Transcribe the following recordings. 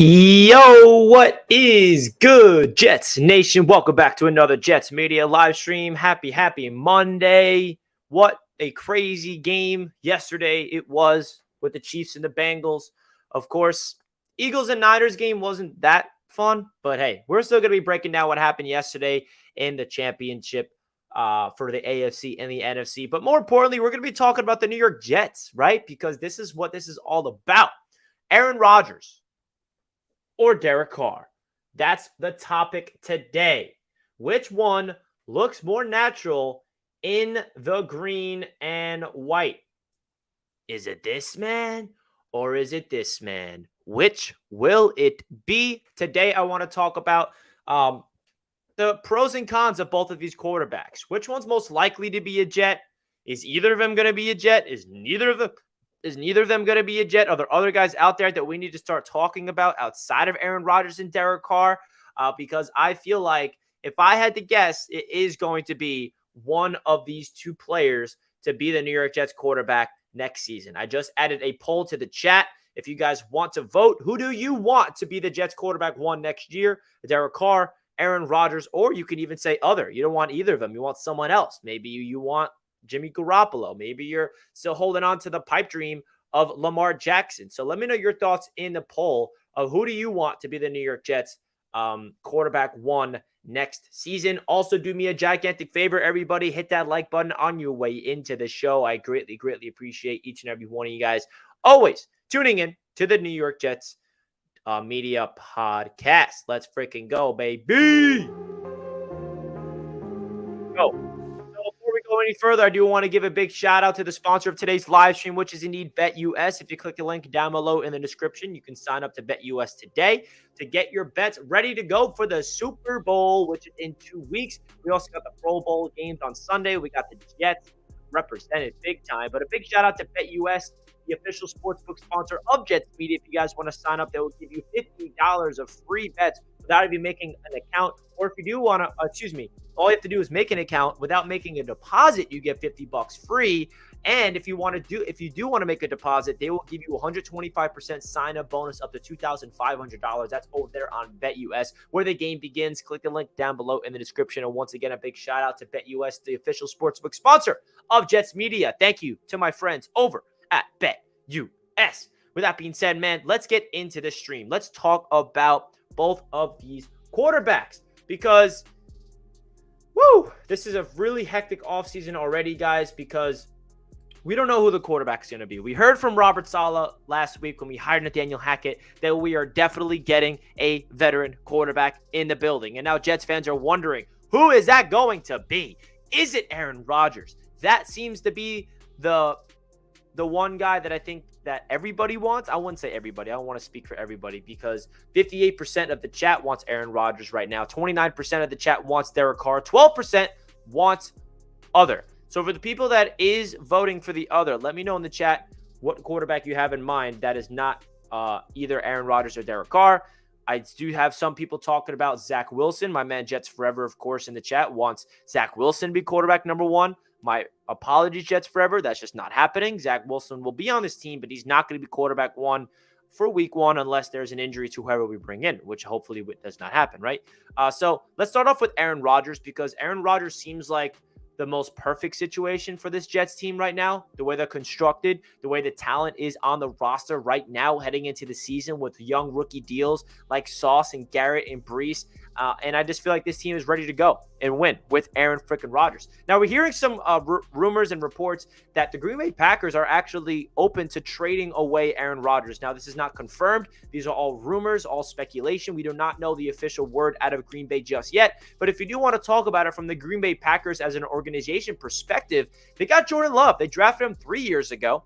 Yo, what is good, Jets Nation? Welcome back to another Jets Media live stream. Happy Monday. What a crazy game yesterday it was with the Chiefs and the Bengals. Of course, Eagles and Niners game wasn't that fun, but hey, we're still going to be breaking down what happened yesterday in the championship for the AFC and the NFC. But more importantly, we're going to be talking about the New York Jets, right? Because this is what this is all about. Aaron Rodgers or Derek Carr? That's the topic today. Which one looks more natural in the green and white? Is it this man or is it this man? Which will it be? Today, I want to talk about the pros and cons of both of these quarterbacks. Which one's most likely to be a Jet? Is either of them going to be a Jet? Is neither of them going to be a Jet? Are there other guys out there that we need to start talking about outside of Aaron Rodgers and Derek Carr? Because I feel like if I had to guess, it is going to be one of these two players to be the New York Jets quarterback next season. I just added a poll to the chat. If you guys want to vote, who do you want to be the Jets quarterback one next year? Derek Carr, Aaron Rodgers, or you can even say other. You don't want either of them. You want someone else. Maybe you want Jimmy Garoppolo. Maybe you're still holding on to the pipe dream of Lamar Jackson. So let me know your thoughts in the poll of who do you want to be the New York Jets quarterback one next season. Also, do me a gigantic favor, everybody. Hit that like button on your way into the show. I greatly appreciate each and every one of you guys always tuning in to the New York Jets media podcast. Let's freaking go, baby. Go. Before we go any further, I do want to give a big shout out to the sponsor of today's live stream, which is indeed BetUS. If you click the link down below in the description, you can sign up to BetUS today to get your bets ready to go for the Super Bowl, which is in 2 weeks. We also got the Pro Bowl games on Sunday. We got the Jets represented big time. But a big shout out to BetUS, the official sportsbook sponsor of Jets Media. If you guys want to sign up, they will give you $50 of free bets without even making an account. Or if you do want to, all you have to do is make an account. Without making a deposit, you get $50 free. And if you do want to make a deposit, they will give you 125% sign up bonus up to $2,500. That's over there on BetUS, where the game begins. Click the link down below in the description. And once again, a big shout out to BetUS, the official sportsbook sponsor of Jets Media. Thank you to my friends over at BetUS. With that being said, man, let's get into the stream. Let's talk about both of these quarterbacks because this is a really hectic offseason already, guys, because we don't know who the quarterback's going to be. We heard from Robert Saleh last week when we hired Nathaniel Hackett that we are definitely getting a veteran quarterback in the building. And now Jets fans are wondering, who is that going to be? Is it Aaron Rodgers? That seems to be the one guy that I think that everybody wants. I wouldn't say everybody. I don't want to speak for everybody because 58% of the chat wants Aaron Rodgers right now. 29% of the chat wants Derek Carr. 12% wants other. So for the people that is voting for the other, let me know in the chat what quarterback you have in mind that is not either Aaron Rodgers or Derek Carr. I do have some people talking about Zach Wilson. My man Jets Forever, of course, in the chat wants Zach Wilson to be quarterback number one. My apologies, Jets Forever. That's just not happening. Zach Wilson will be on this team, but he's not going to be quarterback one for week one unless there's an injury to whoever we bring in, which hopefully does not happen, right? So let's start off with Aaron Rodgers because Aaron Rodgers seems like the most perfect situation for this Jets team right now, the way they're constructed, the way the talent is on the roster right now heading into the season with young rookie deals like Sauce and Garrett and Brees. And I just feel like this team is ready to go and win with Aaron freaking Rodgers. Now, we're hearing some rumors and reports that the Green Bay Packers are actually open to trading away Aaron Rodgers. Now, this is not confirmed. These are all rumors, all speculation. We do not know the official word out of Green Bay just yet. But if you do want to talk about it from the Green Bay Packers as an organization perspective, they got Jordan Love. They drafted him 3 years ago.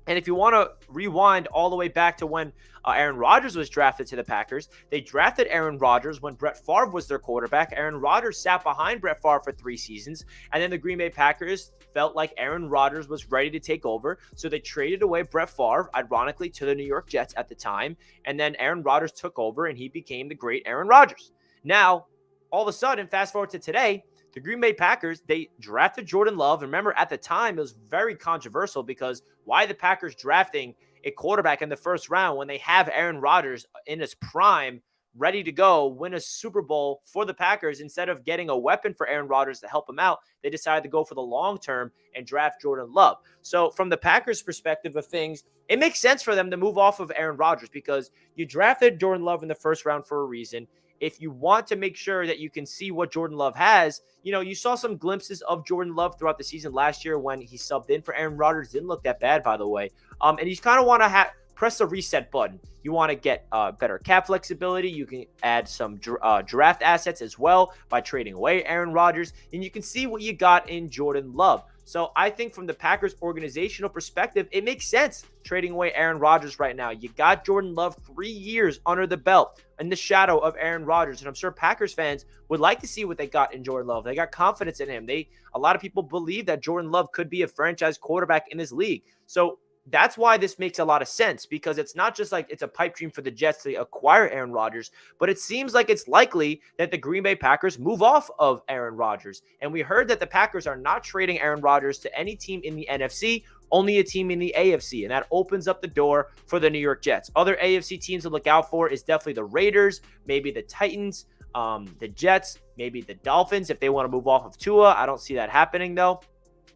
And if you want to rewind all the way back to when Aaron Rodgers was drafted to the Packers, they drafted Aaron Rodgers when Brett Favre was their quarterback. Aaron Rodgers sat behind Brett Favre for 3 seasons. And then the Green Bay Packers felt like Aaron Rodgers was ready to take over. So they traded away Brett Favre, ironically, to the New York Jets at the time. And then Aaron Rodgers took over and he became the great Aaron Rodgers. Now, all of a sudden, fast forward to today, the Green Bay Packers, they drafted Jordan Love. And remember, at the time, it was very controversial because why the Packers drafting a quarterback in the first round when they have Aaron Rodgers in his prime, ready to go win a Super Bowl for the Packers? Instead of getting a weapon for Aaron Rodgers to help him out, they decided to go for the long term and draft Jordan Love. So from the Packers' perspective of things, it makes sense for them to move off of Aaron Rodgers because you drafted Jordan Love in the first round for a reason. If you want to make sure that you can see what Jordan Love has, you saw some glimpses of Jordan Love throughout the season last year when he subbed in for Aaron Rodgers. Didn't look that bad, by the way. And you kind of want to press the reset button. You want to get better cap flexibility. You can add some draft assets as well by trading away Aaron Rodgers, and you can see what you got in Jordan Love. So I think from the Packers organizational perspective, it makes sense trading away Aaron Rodgers right now. You got Jordan Love 3 years under the belt in the shadow of Aaron Rodgers. And I'm sure Packers fans would like to see what they got in Jordan Love. They got confidence in him. A lot of people believe that Jordan Love could be a franchise quarterback in this league. So that's why this makes a lot of sense, because it's not just like it's a pipe dream for the Jets to acquire Aaron Rodgers, but it seems like it's likely that the Green Bay Packers move off of Aaron Rodgers. And we heard that the Packers are not trading Aaron Rodgers to any team in the NFC, only a team in the AFC. And that opens up the door for the New York Jets. Other AFC teams to look out for is definitely the Raiders, maybe the Titans, the Jets, maybe the Dolphins if they want to move off of Tua. I don't see that happening though.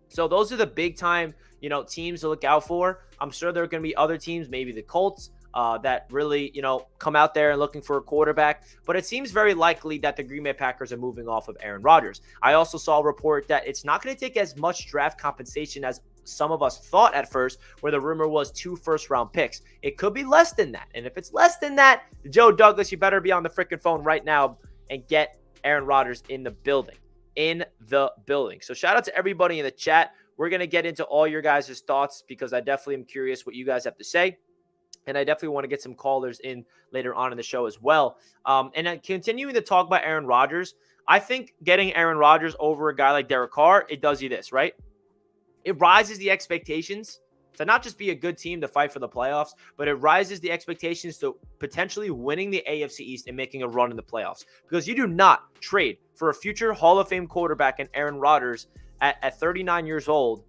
So those are the big time teams to look out for. I'm sure there are going to be other teams, maybe the Colts, that really, come out there and looking for a quarterback. But it seems very likely that the Green Bay Packers are moving off of Aaron Rodgers. I also saw a report that it's not going to take as much draft compensation as some of us thought at first, where the rumor was 2 first-round picks. It could be less than that. And if it's less than that, Joe Douglas, you better be on the freaking phone right now and get Aaron Rodgers in the building. So shout out to everybody in the chat. We're going to get into all your guys' thoughts because I definitely am curious what you guys have to say. And I definitely want to get some callers in later on in the show as well. And continuing to talk about Aaron Rodgers, I think getting Aaron Rodgers over a guy like Derek Carr, it does you this, right? It rises the expectations to not just be a good team to fight for the playoffs, but it rises the expectations to potentially winning the AFC East and making a run in the playoffs. Because you do not trade for a future Hall of Fame quarterback in Aaron Rodgers at 39 years old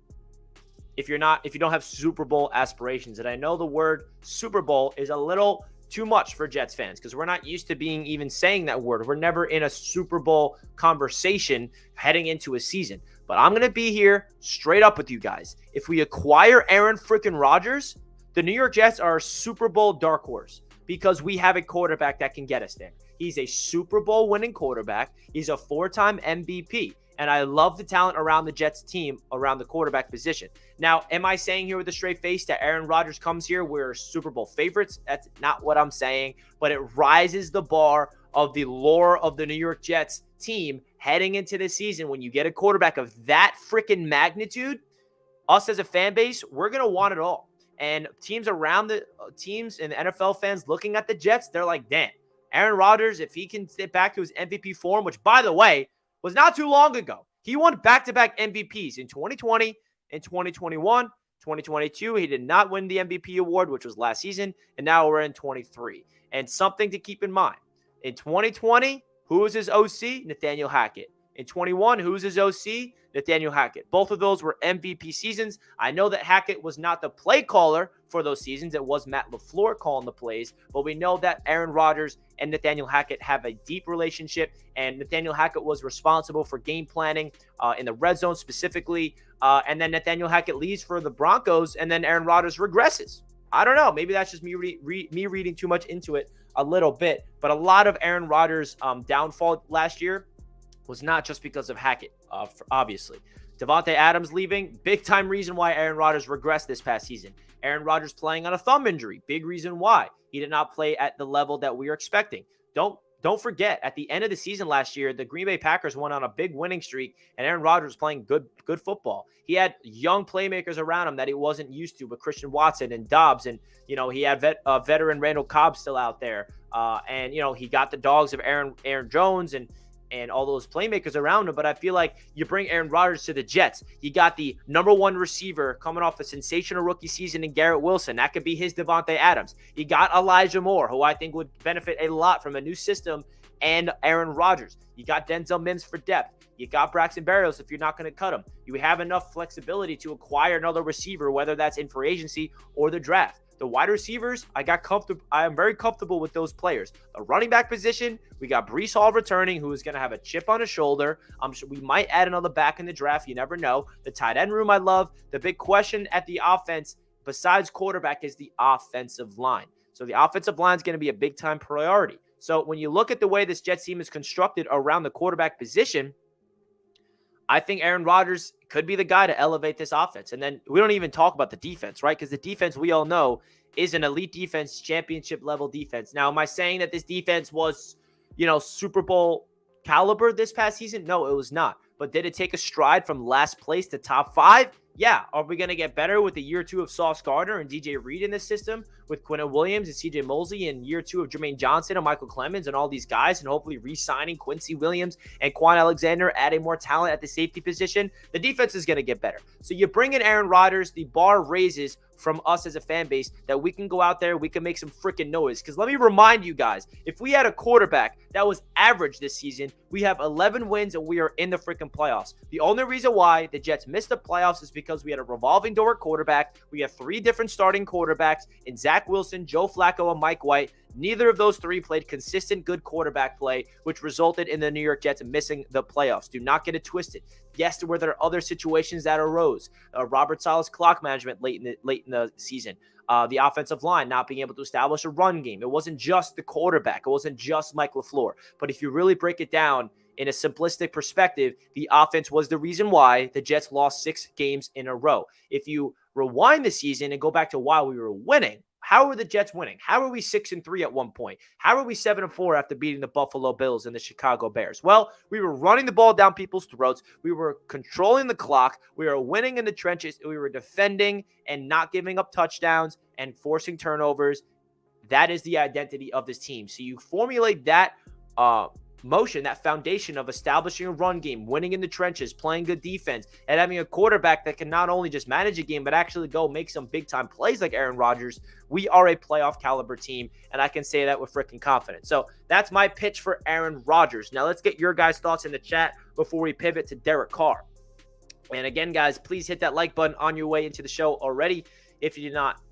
if you don't have Super Bowl aspirations. And I know the word Super Bowl is a little too much for Jets fans because we're not used to being even saying that word. We're never in a Super Bowl conversation heading into a season. But I'm going to be here straight up with you guys. If we acquire Aaron freaking Rodgers, the New York Jets are a Super Bowl dark horse because we have a quarterback that can get us there. He's a Super Bowl winning quarterback. He's a 4-time MVP. And I love the talent around the Jets team around the quarterback position. Now, am I saying here with a straight face that Aaron Rodgers comes here, we're Super Bowl favorites? That's not what I'm saying, but it rises the bar of the lore of the New York Jets team heading into this season. When you get a quarterback of that freaking magnitude, us as a fan base, we're going to want it all. And teams around the teams and the NFL fans looking at the Jets, they're like, damn, Aaron Rodgers, if he can get back to his MVP form, which by the way, was not too long ago. He won back-to-back MVPs in 2020 and 2021. 2022, he did not win the MVP award, which was last season, and now we're in 23. And something to keep in mind. In 2020, who was his OC? Nathaniel Hackett. In 21, who's his OC? Nathaniel Hackett. Both of those were MVP seasons. I know that Hackett was not the play caller for those seasons. It was Matt LaFleur calling the plays. But we know that Aaron Rodgers and Nathaniel Hackett have a deep relationship. And Nathaniel Hackett was responsible for game planning in the red zone specifically. And then Nathaniel Hackett leaves for the Broncos. And then Aaron Rodgers regresses. I don't know. Maybe that's just me reading too much into it a little bit. But a lot of Aaron Rodgers' downfall last year was not just because of Hackett, obviously. Davante Adams leaving, big-time reason why Aaron Rodgers regressed this past season. Aaron Rodgers playing on a thumb injury, big reason why he did not play at the level that we are expecting. Don't forget, at the end of the season last year, the Green Bay Packers went on a big winning streak, and Aaron Rodgers was playing good football. He had young playmakers around him that he wasn't used to, with Christian Watson and Dobbs, and he had veteran Randall Cobb still out there, and he got the dogs of Aaron Jones and all those playmakers around him. But I feel like you bring Aaron Rodgers to the Jets. You got the number one receiver coming off a sensational rookie season in Garrett Wilson. That could be his Davante Adams. You got Elijah Moore, who I think would benefit a lot from a new system, and Aaron Rodgers. You got Denzel Mims for depth. You got Braxton Berrios if you're not going to cut him. You have enough flexibility to acquire another receiver, whether that's in free agency or the draft. The wide receivers, I am very comfortable with those players. The running back position, we got Breece Hall returning, who is going to have a chip on his shoulder. I'm sure we might add another back in the draft. You never know. The tight end room, I love. The big question at the offense, besides quarterback, is the offensive line. So the offensive line is going to be a big-time priority. So when you look at the way this Jets team is constructed around the quarterback position, I think Aaron Rodgers could be the guy to elevate this offense. And then we don't even talk about the defense, right? Because the defense, we all know, is an elite defense, championship-level defense. Now, am I saying that this defense was, Super Bowl caliber this past season? No, it was not. But did it take a stride from last place to top 5? Yeah. Are we going to get better with the year 2 of Sauce Gardner and DJ Reed in this system, with Quinnen Williams and CJ Mosley, and year 2 of Jermaine Johnson and Michael Clemens and all these guys, and hopefully re-signing Quincy Williams and Quan Alexander, adding more talent at the safety position? The defense is going to get better. So you bring in Aaron Rodgers, the bar raises from us as a fan base that we can go out there, we can make some freaking noise. Because let me remind you guys, if we had a quarterback that was average this season, we have 11 wins and we are in the freaking playoffs. The only reason why the Jets missed the playoffs is because we had a revolving door quarterback. We have 3 different starting quarterbacks in Zach Wilson, Joe Flacco, and Mike White. Neither of those 3 played consistent good quarterback play, which resulted in the New York Jets missing the playoffs. Do not get it twisted. Yes, were there other situations that arose? Robert Saleh's clock management late in the season. The offensive line not being able to establish a run game. It wasn't just the quarterback. It wasn't just Mike LaFleur. But if you really break it down in a simplistic perspective, the offense was the reason why the Jets lost 6 games in a row. If you rewind the season and go back to why we were winning, how were the Jets winning? How were we 6-3 at one point? How were we 7-4 after beating the Buffalo Bills and the Chicago Bears? Well, we were running the ball down people's throats. We were controlling the clock. We were winning in the trenches. We were defending and not giving up touchdowns and forcing turnovers. That is the identity of this team. So you formulate that motion, that foundation of establishing a run game, winning in the trenches, playing good defense, and having a quarterback that can not only just manage a game, but actually go make some big-time plays like Aaron Rodgers. We are a playoff caliber team, and I can say that with freaking confidence. So that's my pitch for Aaron Rodgers. Now let's get your guys' thoughts in the chat before we pivot to Derek Carr. And again, guys, please hit that like button on your way into the show already if you did not.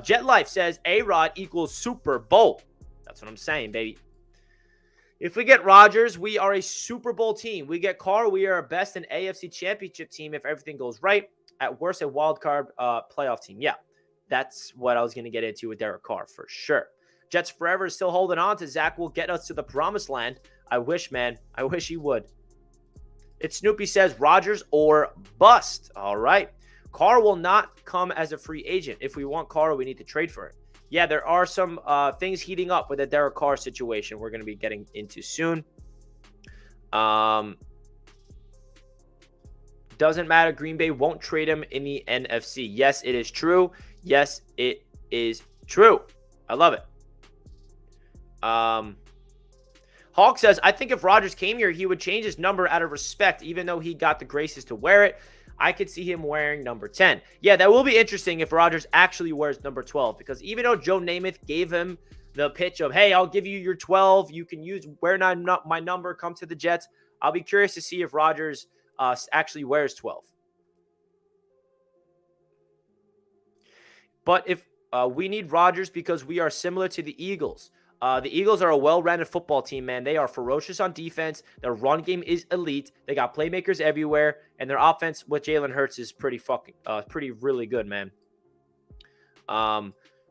Jet Life says A-Rod equals Super Bowl. That's what I'm saying, baby. If we get Rodgers, we are a Super Bowl team. We get Carr, we are best an AFC championship team if everything goes right. At worst, a wild card playoff team. Yeah, that's what I was going to get into with Derek Carr for sure. Jets forever is still holding on to Zach. Will get us to the promised land. I wish, man. I wish he would. It's Snoopy says Rodgers or bust. All right. Carr will not come as a free agent. If we want Carr, we need to trade for it. Yeah, there are some things heating up with the Derek Carr situation we're going to be getting into soon. Doesn't matter. Green Bay won't trade him in the NFC. Yes, it is true. Yes, it is true. I love it. Hawk says, I think if Rodgers came here, he would change his number out of respect, even though he got the graces to wear it. I could see him wearing number 10. Yeah, that will be interesting if Rodgers actually wears number 12, because even though Joe Namath gave him the pitch of, hey, I'll give you your 12, you can wear my number, come to the Jets. I'll be curious to see if Rodgers actually wears 12. But if we need Rodgers because we are similar to the Eagles. The Eagles are a well-rounded football team, man. They are ferocious on defense. Their run game is elite. They got playmakers everywhere, and their offense with Jalen Hurts is pretty really good, man.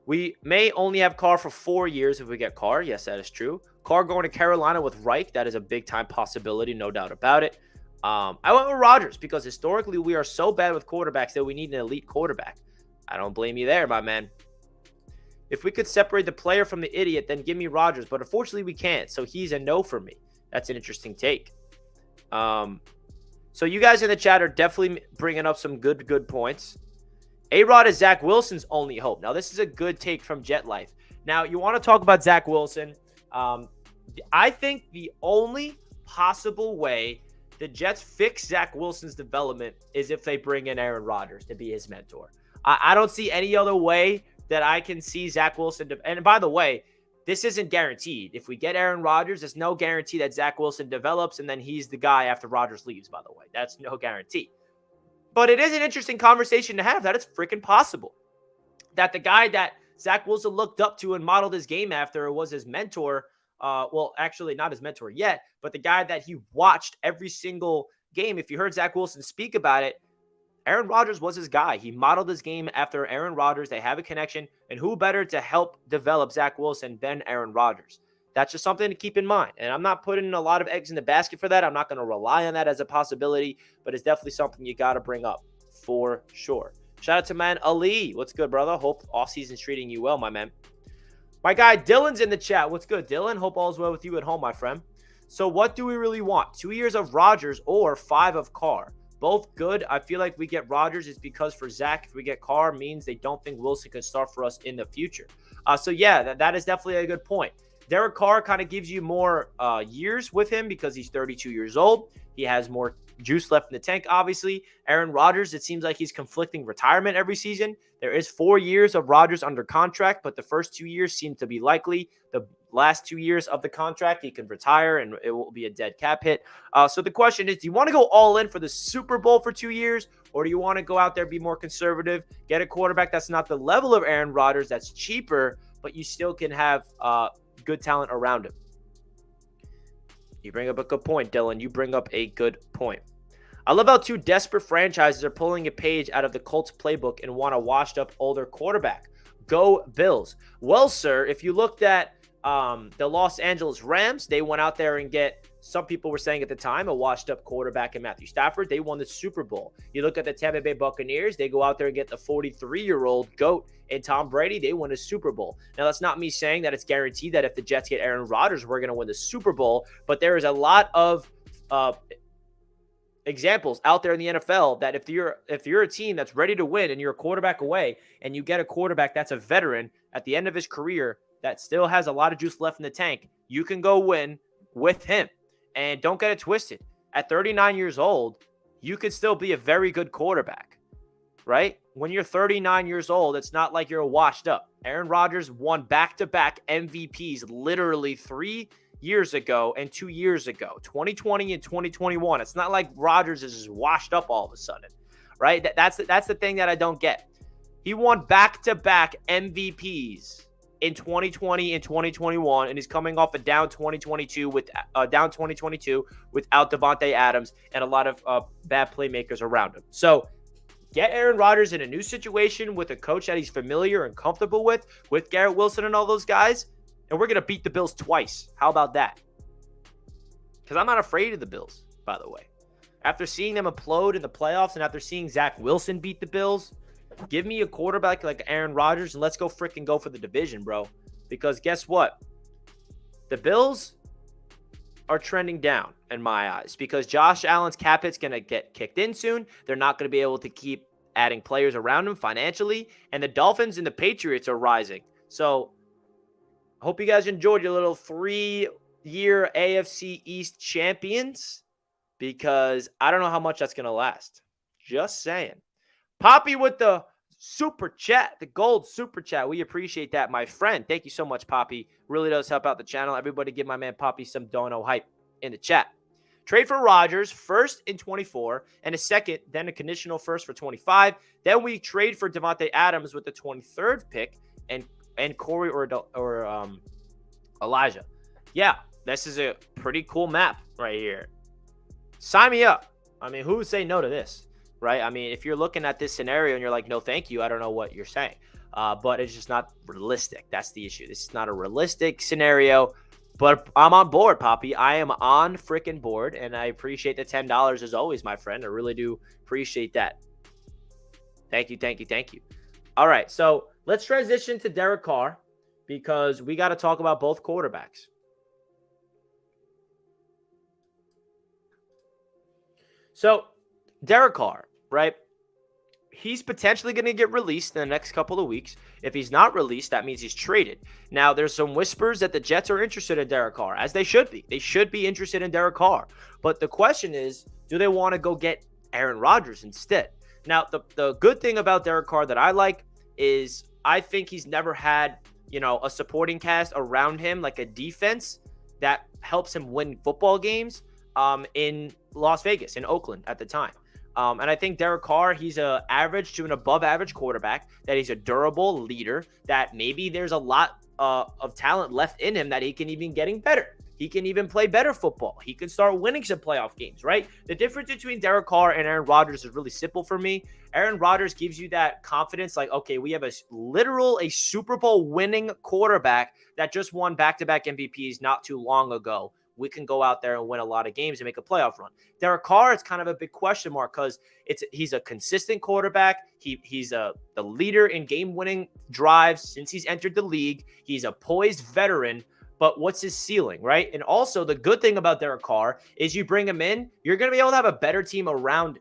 We may only have Carr for 4 years if we get Carr. Yes, that is true. Carr going to Carolina with Reich, that is a big-time possibility, no doubt about it. I went with Rodgers because historically we are so bad with quarterbacks that we need an elite quarterback. I don't blame you there, my man. If we could separate the player from the idiot, then give me Rodgers. But unfortunately, we can't. So he's a no for me. That's an interesting take. So you guys in the chat are definitely bringing up some good points. A-Rod is Zach Wilson's only hope. Now, this is a good take from Jet Life. Now, you want to talk about Zach Wilson. I think the only possible way the Jets fix Zach Wilson's development is if they bring in Aaron Rodgers to be his mentor. I don't see any other way that I can see Zach Wilson. And by the way, this isn't guaranteed. If we get Aaron Rodgers, there's no guarantee that Zach Wilson develops and then he's the guy after Rodgers leaves, by the way. That's no guarantee. But it is an interesting conversation to have that it's freaking possible. That the guy that Zach Wilson looked up to and modeled his game after was his mentor. Well, actually, not his mentor yet, but the guy that he watched every single game. If you heard Zach Wilson speak about it, Aaron Rodgers was his guy. He modeled his game after Aaron Rodgers. They have a connection, and who better to help develop Zach Wilson than Aaron Rodgers? That's just something to keep in mind. And I'm not putting a lot of eggs in the basket for that. I'm not going to rely on that as a possibility, but it's definitely something you got to bring up for sure. Shout out to man Ali. What's good, brother? Hope offseason's treating you well, my man. My guy Dylan's in the chat. What's good, Dylan? Hope all's well with you at home, my friend. So what do we really want? 2 years of Rodgers or 5 of Carr? Both good. I feel like we get Rodgers is because for Zach, if we get Carr, means they don't think Wilson can start for us in the future. So yeah, that is definitely a good point. Derek Carr kind of gives you more years with him because he's 32 years old. He has more juice left in the tank, obviously. Aaron Rodgers, it seems like he's conflicting retirement every season. There is 4 years of Rodgers under contract, but the first 2 years seem to be likely. The last 2 years of the contract, he can retire, and it will be a dead cap hit. So the question is, do you want to go all in for the Super Bowl for 2 years, or do you want to go out there, be more conservative, get a quarterback that's not the level of Aaron Rodgers, that's cheaper, but you still can have good talent around him? You bring up a good point, Dylan. You bring up a good point. I love how 2 desperate franchises are pulling a page out of the Colts playbook and want a washed-up older quarterback. Go Bills. Well, sir, if you looked at the Los Angeles Rams, they went out there and get, some people were saying at the time, a washed-up quarterback in Matthew Stafford. They won the Super Bowl. You look at the Tampa Bay Buccaneers, they go out there and get the 43-year-old GOAT and Tom Brady. They win a Super Bowl. Now, that's not me saying that it's guaranteed that if the Jets get Aaron Rodgers, we're going to win the Super Bowl, but there is a lot of examples out there in the NFL that if you're a team that's ready to win and you're a quarterback away and you get a quarterback that's a veteran at the end of his career that still has a lot of juice left in the tank, you can go win with him. And don't get it twisted. At 39 years old, you could still be a very good quarterback, right? When you're 39 years old, it's not like you're washed up. Aaron Rodgers won back-to-back MVPs literally 3 years ago and 2 years ago, 2020 and 2021. It's not like Rodgers is just washed up all of a sudden, right? That's the thing that I don't get. He won back-to-back MVPs in 2020 and 2021, and he's coming off a down 2022 without Davante Adams and a lot of bad playmakers around him. So get Aaron Rodgers in a new situation with a coach that he's familiar and comfortable with Garrett Wilson and all those guys, and we're going to beat the Bills twice. How about that? Because I'm not afraid of the Bills, by the way. After seeing them implode in the playoffs and after seeing Zach Wilson beat the Bills, give me a quarterback like Aaron Rodgers and let's go freaking go for the division, bro. Because guess what? The Bills are trending down in my eyes because Josh Allen's cap hit's going to get kicked in soon. They're not going to be able to keep adding players around him financially. And the Dolphins and the Patriots are rising. So I hope you guys enjoyed your little 3-year AFC East champions because I don't know how much that's going to last. Just saying. Poppy with the super chat, the gold super chat. We appreciate that, my friend. Thank you so much, Poppy. Really does help out the channel. Everybody give my man Poppy some dono hype in the chat. Trade for Rodgers, first in 24, and a second, then a conditional first for 25. Then we trade for Davante Adams with the 23rd pick and Corey or Elijah. Yeah, this is a pretty cool map right here. Sign me up. I mean, who would say no to this? Right? I mean, if you're looking at this scenario and you're like, no, thank you, I don't know what you're saying. But it's just not realistic. That's the issue. This is not a realistic scenario. But I'm on board, Poppy. I am on freaking board, and I appreciate the $10 as always, my friend. I really do appreciate that. Thank you, thank you, thank you. All right, so let's transition to Derek Carr because we got to talk about both quarterbacks. So Derek Carr, right? He's potentially going to get released in the next couple of weeks. If he's not released, that means he's traded. Now, there's some whispers that the Jets are interested in Derek Carr, as they should be. They should be interested in Derek Carr. But the question is, do they want to go get Aaron Rodgers instead? Now, the good thing about Derek Carr that I like is I think he's never had, a supporting cast around him, like a defense that helps him win football games in Las Vegas, in Oakland at the time. And I think Derek Carr, he's a average to an above average quarterback, that he's a durable leader, that maybe there's a lot of talent left in him that he can even getting better. He can even play better football. He can start winning some playoff games, right? The difference between Derek Carr and Aaron Rodgers is really simple for me. Aaron Rodgers gives you that confidence, like, okay, we have a Super Bowl winning quarterback that just won back-to-back MVPs not too long ago. We can go out there and win a lot of games and make a playoff run. Derek Carr, it's kind of a big question mark because he's a consistent quarterback. He's the leader in game-winning drives since he's entered the league. He's a poised veteran. But what's his ceiling, right? And also, the good thing about Derek Carr is you bring him in, you're going to be able to have a better team around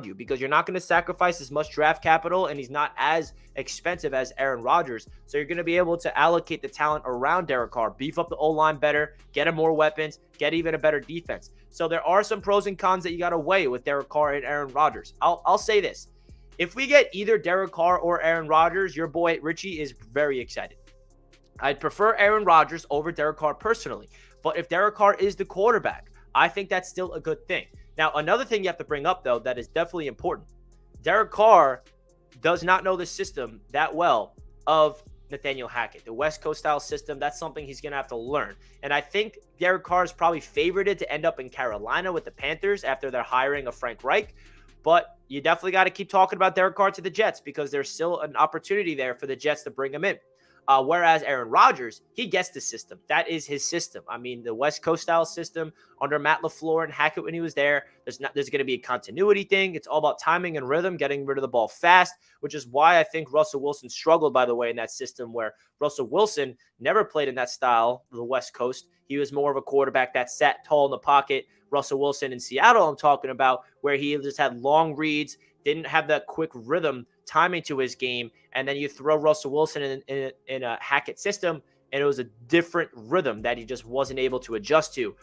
you because you're not going to sacrifice as much draft capital, and he's not as expensive as Aaron Rodgers. So you're going to be able to allocate the talent around Derek Carr, beef up the O-line better, get him more weapons, get even a better defense. So there are some pros and cons that you got to weigh with Derek Carr and Aaron Rodgers. I'll say this. If we get either Derek Carr or Aaron Rodgers, your boy Richie is very excited. I'd prefer Aaron Rodgers over Derek Carr personally. But if Derek Carr is the quarterback, I think that's still a good thing. Now, another thing you have to bring up, though, that is definitely important. Derek Carr does not know the system that well of Nathaniel Hackett. The West Coast style system, that's something he's going to have to learn. And I think Derek Carr is probably favorited to end up in Carolina with the Panthers after they're hiring a Frank Reich. But you definitely got to keep talking about Derek Carr to the Jets because there's still an opportunity there for the Jets to bring him in. Whereas Aaron Rodgers, he gets the system. That is his system. I mean, the West Coast style system under Matt LaFleur and Hackett when he was there, there's going to be a continuity thing. It's all about timing and rhythm, getting rid of the ball fast, which is why I think Russell Wilson struggled, by the way, in that system where Russell Wilson never played in that style, the West Coast. He was more of a quarterback that sat tall in the pocket. Russell Wilson in Seattle, I'm talking about, where he just had long reads, didn't have that quick rhythm timing to his game, and then you throw Russell Wilson in a Hackett system, and it was a different rhythm that he just wasn't able to adjust to.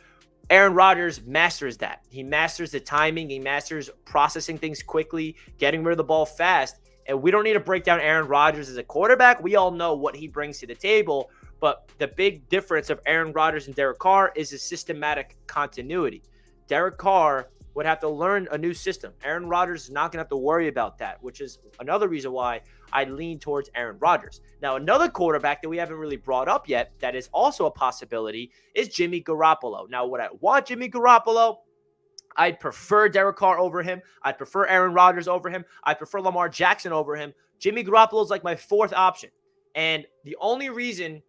Aaron Rodgers masters that. He masters the timing. He masters processing things quickly, getting rid of the ball fast, and we don't need to break down Aaron Rodgers as a quarterback. We all know what he brings to the table, but the big difference of Aaron Rodgers and Derek Carr is a systematic continuity. Derek Carr would have to learn a new system. Aaron Rodgers is not going to have to worry about that, which is another reason why I lean towards Aaron Rodgers. Now, another quarterback that we haven't really brought up yet that is also a possibility is Jimmy Garoppolo. Now, would I want Jimmy Garoppolo? I'd prefer Derek Carr over him. I'd prefer Aaron Rodgers over him. I'd prefer Lamar Jackson over him. Jimmy Garoppolo is like my fourth option. And the only reason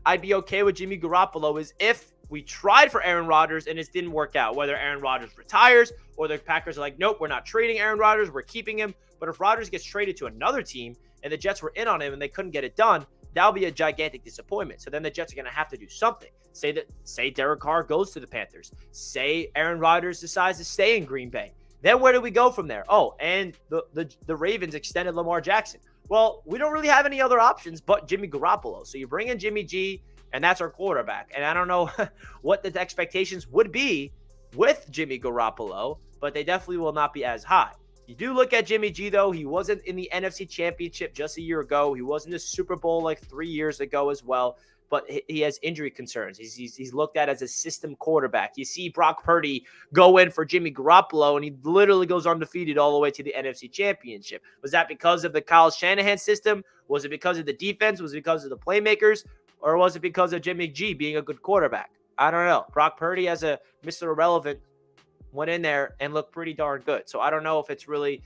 I'd be okay with Jimmy Garoppolo is if we tried for Aaron Rodgers and it didn't work out, whether Aaron Rodgers retires or the Packers are like, nope, we're not trading Aaron Rodgers, we're keeping him. But if Rodgers gets traded to another team and the Jets were in on him and they couldn't get it done, that'll be a gigantic disappointment. So then the Jets are going to have to do something. Say Derek Carr goes to the Panthers. Say Aaron Rodgers decides to stay in Green Bay. Then where do we go from there? Oh, and the Ravens extended Lamar Jackson. Well, we don't really have any other options but Jimmy Garoppolo. So you bring in Jimmy G, and that's our quarterback. And I don't know what the expectations would be with Jimmy Garoppolo, but they definitely will not be as high. You do look at Jimmy G, though. He wasn't in the NFC Championship just a year ago. He was in the Super Bowl like 3 years ago as well. But he has injury concerns. He's looked at as a system quarterback. You see Brock Purdy go in for Jimmy Garoppolo, and he literally goes undefeated all the way to the NFC Championship. Was that because of the Kyle Shanahan system? Was it because of the defense? Was it because of the playmakers? Or was it because of Jimmy G being a good quarterback? I don't know. Brock Purdy, as a Mr. Irrelevant, went in there and looked pretty darn good. So I don't know if it's really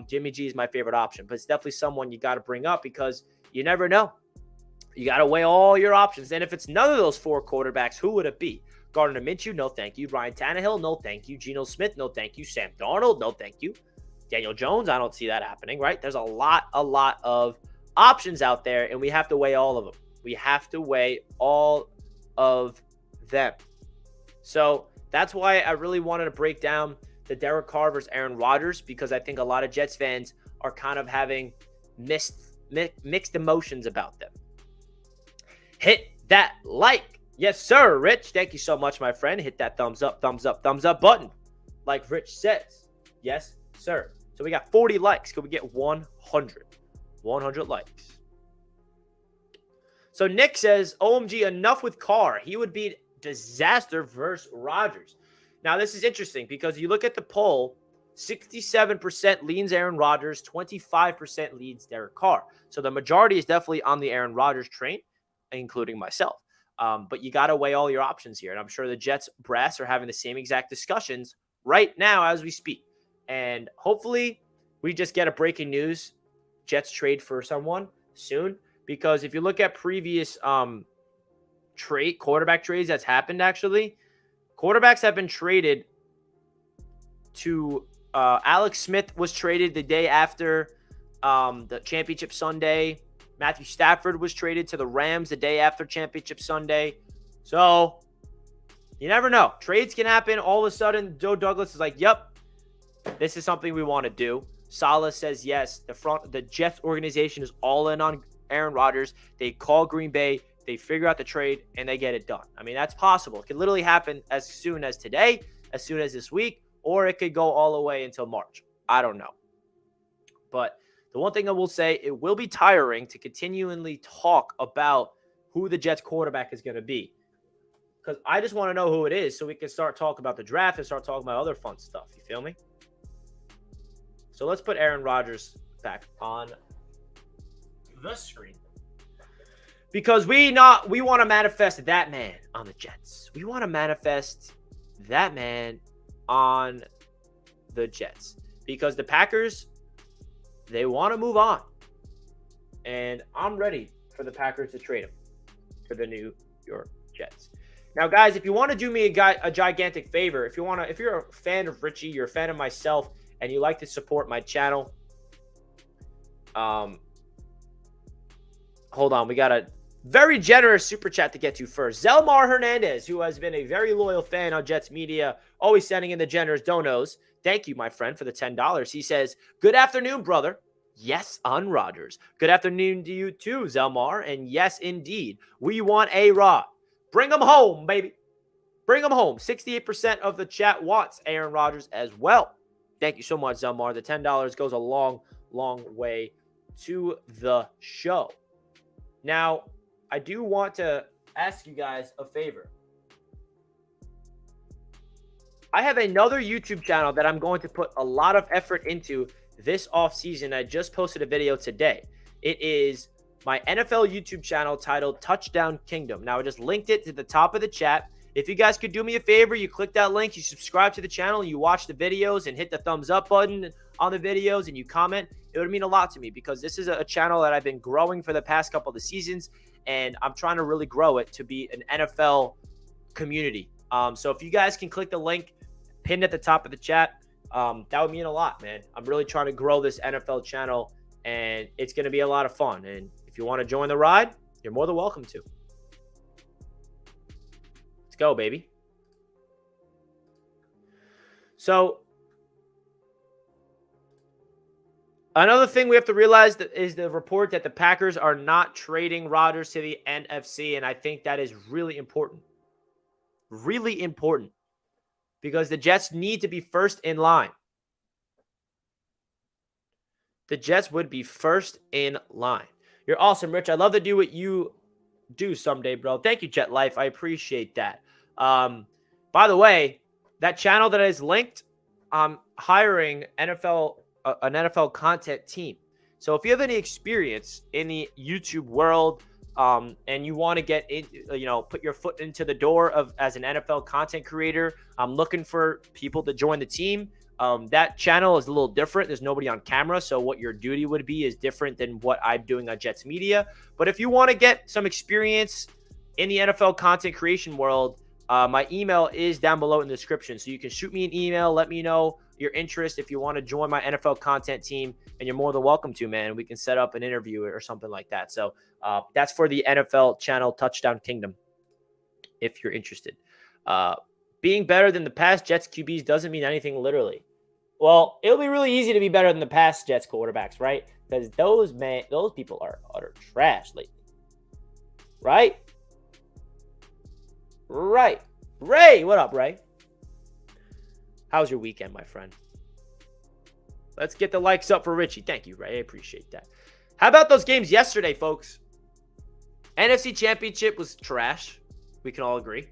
Jimmy G is my favorite option. But it's definitely someone you got to bring up because you never know. You got to weigh all your options. And if it's none of those four quarterbacks, who would it be? Gardner Minshew, no thank you. Ryan Tannehill, no thank you. Geno Smith, no thank you. Sam Darnold, no thank you. Daniel Jones, I don't see that happening, right? There's a lot of options out there, and we have to weigh all of them. We have to weigh all of them. So that's why I really wanted to break down the Derek Carr versus Aaron Rodgers, because I think a lot of Jets fans are kind of having mixed emotions about them. Hit that like. Yes, sir, Rich. Thank you so much, my friend. Hit that thumbs up button. Like Rich says. Yes, sir. So we got 40 likes. Could we get 100? 100 likes. So Nick says, OMG, enough with Carr. He would be disaster versus Rodgers. Now, this is interesting because you look at the poll, 67% leans Aaron Rodgers, 25% leans Derek Carr. So the majority is definitely on the Aaron Rodgers train, including myself. But you got to weigh all your options here. And I'm sure the Jets brass are having the same exact discussions right now as we speak. And hopefully we just get a breaking news Jets trade for someone soon. Because if you look at previous quarterback trades that's happened, actually, quarterbacks have been traded to Alex Smith was traded the day after the Championship Sunday. Matthew Stafford was traded to the Rams the day after Championship Sunday. So you never know. Trades can happen. All of a sudden, Joe Douglas is like, yep, this is something we want to do. Saleh says yes. The Jets organization is all in on Aaron Rodgers. They call Green Bay. They figure out the trade, and they get it done. I mean, that's possible. It could literally happen as soon as today, as soon as this week, or it could go all the way until March. I don't know. But the one thing I will say, it will be tiring to continually talk about who the Jets quarterback is going to be. Because I just want to know who it is so we can start talking about the draft and start talking about other fun stuff. You feel me? So let's put Aaron Rodgers back on the screen. Because we want to manifest that man on the Jets. We want to manifest that man on the Jets. Because the Packers, they want to move on. And I'm ready for the Packers to trade him for the New York Jets. Now, guys, if you want to do me a gigantic favor, if you're a fan of Richie, you're a fan of myself, and you like to support my channel, hold on, we got a very generous super chat to get to first. Zelmar Hernandez, who has been a very loyal fan on Jets Media, always sending in the generous donos. Thank you, my friend, for the $10. He says, good afternoon, brother. Yes, on Rodgers. Good afternoon to you too, Zelmar. And yes, indeed, we want A-Rod. Bring him home, baby. Bring him home. 68% of the chat wants Aaron Rodgers as well. Thank you so much, Zelmar. The $10 goes a long, long way to the show. Now, I do want to ask you guys a favor. I have another YouTube channel that I'm going to put a lot of effort into this offseason. I just posted a video today. It is my NFL YouTube channel titled Touchdown Kingdom. Now, I just linked it to the top of the chat. If you guys could do me a favor, you click that link, you subscribe to the channel, you watch the videos and hit the thumbs up button on the videos and you comment, it would mean a lot to me because this is a channel that I've been growing for the past couple of seasons, and I'm trying to really grow it to be an NFL community. So if you guys can click the link pinned at the top of the chat, that would mean a lot, man. I'm really trying to grow this NFL channel, and it's going to be a lot of fun. And if you want to join the ride, you're more than welcome to. Let's go, baby. So another thing we have to realize is the report that the Packers are not trading Rodgers to the NFC, and I think that is really important. Really important. Because the Jets need to be first in line. The Jets would be first in line. You're awesome, Rich. I'd love to do what you do someday, bro. Thank you, Jet Life. I appreciate that. By the way, that channel that is linked, I'm hiring an NFL content team. So if you have any experience in the YouTube world, and you want to get in, put your foot into the door as an NFL content creator, I'm looking for people to join the team. That channel is a little different. There's nobody on camera, so what your duty would be is different than what I'm doing on Jets Media. But if you want to get some experience in the NFL content creation world, my email is down below in the description. So you can shoot me an email, let me know your interest if you want to join my NFL content team, and you're more than welcome to, man. We can set up an interview or something like that. So that's for the NFL channel, Touchdown Kingdom, if you're interested. Being better than the past Jets QBs doesn't mean anything literally. Well, it'll be really easy to be better than the past Jets quarterbacks, right? Because those people are utter trash lately. Right? Right. Ray, what up, Ray? How's your weekend, my friend? Let's get the likes up for Richie. Thank you, Ray. I appreciate that. How about those games yesterday, folks? NFC Championship was trash. We can all agree.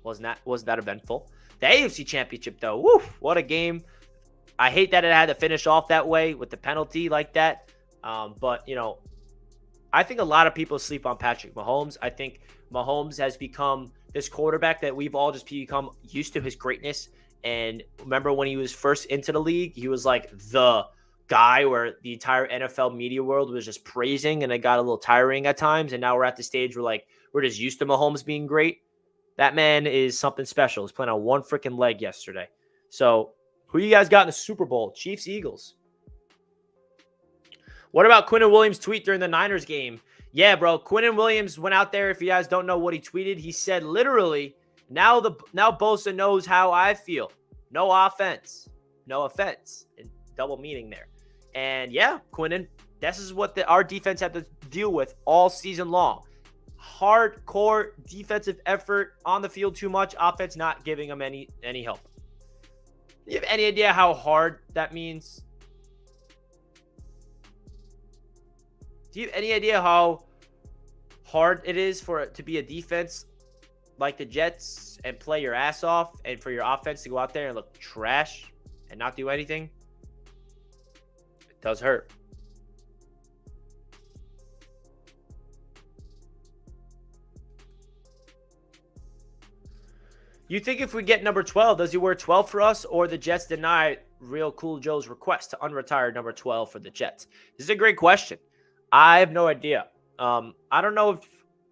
Wasn't that eventful? The AFC Championship, though, woo, what a game. I hate that it had to finish off that way with the penalty like that. But, I think a lot of people sleep on Patrick Mahomes. I think Mahomes has become this quarterback that we've all just become used to his greatness. And remember when he was first into the league, he was like the guy where the entire NFL media world was just praising, and it got a little tiring at times. And now we're at the stage where we're just used to Mahomes being great. That man is something special. He's playing on one freaking leg yesterday. So who you guys got in the Super Bowl? Chiefs, Eagles. What about Quinnen Williams' tweet during the Niners game? Yeah, bro. Quinnen Williams went out there. If you guys don't know what he tweeted, he said literally, now Bosa knows how I feel. No offense. No offense. And double meaning there. And yeah, Quinnen, this is what our defense had to deal with all season long. Hardcore defensive effort on the field too much. Offense not giving them any help. Do you have any idea how hard that means? Do you have any idea how hard it is for it to be a defense like the Jets and play your ass off, and for your offense to go out there and look trash and not do anything? It does hurt. You think if we get number 12, does he wear 12 for us, or the Jets deny Real Cool Joe's request to unretire number 12 for the Jets? This is a great question. I have no idea. I don't know if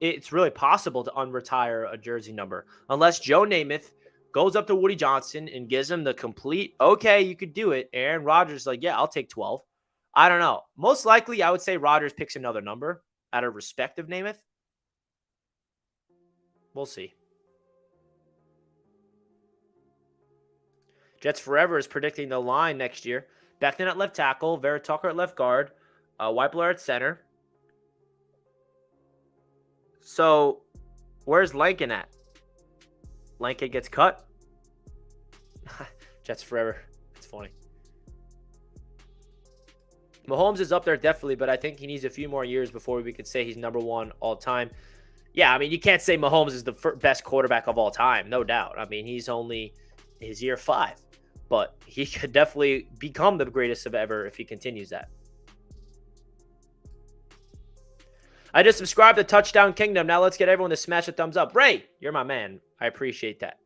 it's really possible to unretire a jersey number unless Joe Namath goes up to Woody Johnson and gives him the complete, okay, you could do it. Aaron Rodgers is like, yeah, I'll take 12. I don't know. Most likely, I would say Rodgers picks another number out of respect of Namath. We'll see. Jets Forever is predicting the line next year. Beckton at left tackle, Vera Tucker at left guard, Weipler at center. So, where's Lankin at? Lankin gets cut? Jets Forever. It's funny. Mahomes is up there definitely, but I think he needs a few more years before we could say he's number one all time. Yeah, I mean, you can't say Mahomes is the best quarterback of all time, no doubt. I mean, he's only his year 5. But he could definitely become the greatest of ever if he continues that. I just subscribed to Touchdown Kingdom. Now let's get everyone to smash a thumbs up. Ray, you're my man. I appreciate that.